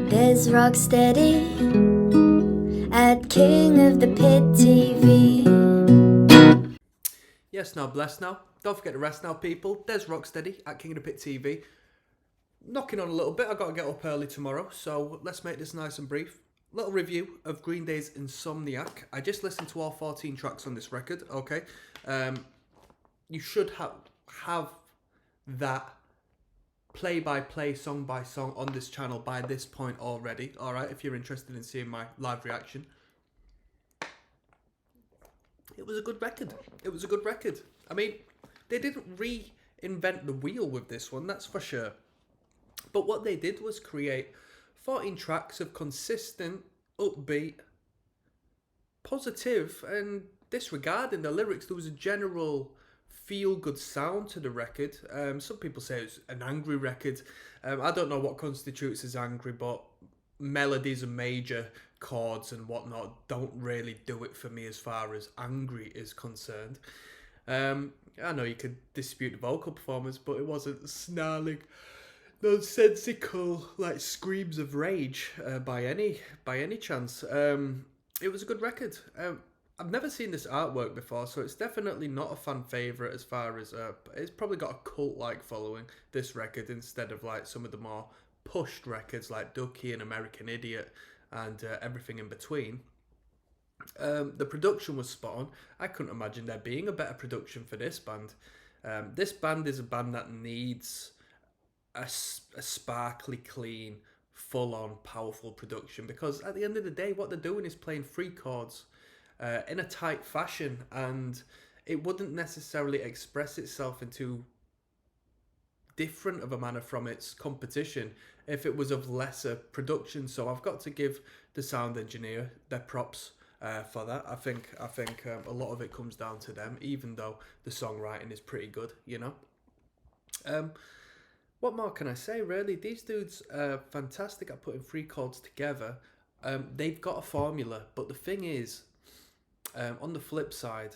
Dezrocksteady at King of the Pit TV. Yes, now bless now. Don't forget the rest now, people. Des Rocksteady at King of the Pit TV. Knocking on a little bit. I got to get up early tomorrow, so let's make this nice and brief. Little review of Green Day's Insomniac. I just listened to all 14 tracks on this record. Okay, you should have that play-by-play, song-by-song on this channel by this point already. All right, if you're interested in seeing my live reaction. It was a good record. It was a good record. I mean, they didn't reinvent the wheel with this one, that's for sure. But what they did was create 14 tracks of consistent, upbeat, positive, and disregarding the lyrics. There was a general feel-good sound to the record. Some people say it's an angry record. I don't know what constitutes as angry, but melodies and major chords and whatnot don't really do it for me as far as angry is concerned. I know you could dispute the vocal performance, but it wasn't snarling, nonsensical like screams of rage by any chance. It was a good record. I've never seen this artwork before, so it's definitely not a fan favourite as far as it's probably got a cult-like following, this record, instead of like some of the more pushed records like Ducky and American Idiot and everything in between. The production was spot on. I couldn't imagine there being a better production for this band. This band is a band that needs a sparkly, clean, full-on, powerful production, because at the end of the day, what they're doing is playing free chords in a tight fashion, and it wouldn't necessarily express itself into different of a manner from its competition if it was of lesser production. So I've got to give the sound engineer their props for that. I think a lot of it comes down to them, even though the songwriting is pretty good, you know. What more can I say, really? These dudes are fantastic at putting three chords together. They've got a formula, but the thing is, on the flip side,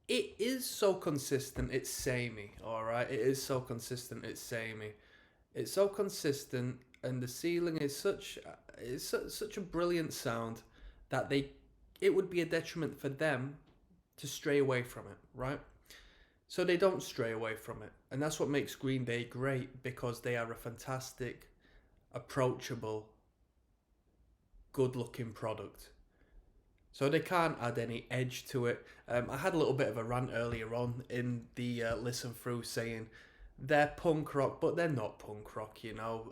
it is so consistent, it's samey, alright? It is so consistent, it's samey. It's so consistent, and the ceiling is such a brilliant sound that it would be a detriment for them to stray away from it, right? So they don't stray away from it. And that's what makes Green Day great, because they are a fantastic, approachable, good-looking product. So they can't add any edge to it. I had a little bit of a rant earlier on in the listen through saying they're punk rock, but they're not punk rock, you know.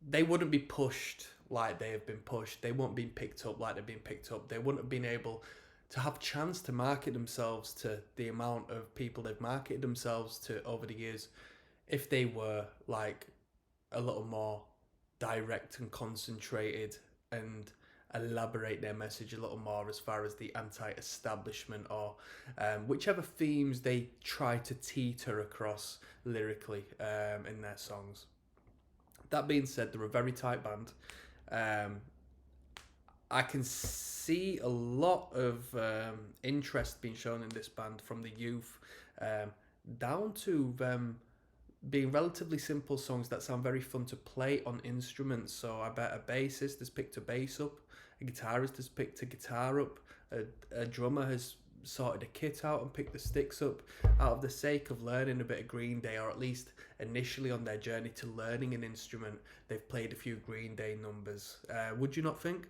They wouldn't be pushed like they have been pushed. They wouldn't be picked up like they've been picked up. They wouldn't have been able to have chance to market themselves to the amount of people they've marketed themselves to over the years if they were like a little more direct and concentrated and elaborate their message a little more as far as the anti-establishment or whichever themes they try to teeter across lyrically in their songs. That being said, they're a very tight band. I can see a lot of interest being shown in this band from the youth, down to them being relatively simple songs that sound very fun to play on instruments. So I bet a bassist has picked a bass up, a guitarist has picked a guitar up, a drummer has sorted a kit out and picked the sticks up out of the sake of learning a bit of Green Day, or at least initially on their journey to learning an instrument, they've played a few Green Day numbers. Would you not think?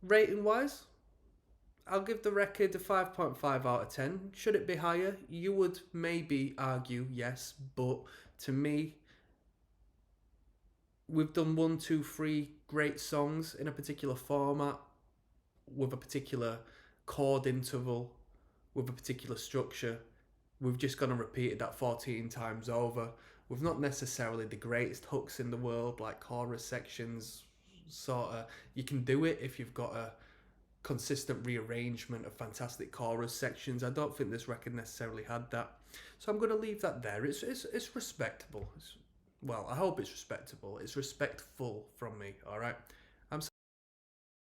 Rating wise, I'll give the record a 5.5 out of 10. Should it be higher? You would maybe argue yes, but to me, we've done 1, 2, 3 great songs in a particular format with a particular chord interval, with a particular structure. We've just gone and repeated that 14 times over. We've not necessarily the greatest hooks in the world, like chorus sections, sort of. You can do it if you've got a consistent rearrangement of fantastic chorus sections. I don't think this record necessarily had that, so I'm going to leave that there. It's respectable. Well, I hope it's respectable. It's respectful from me, all right?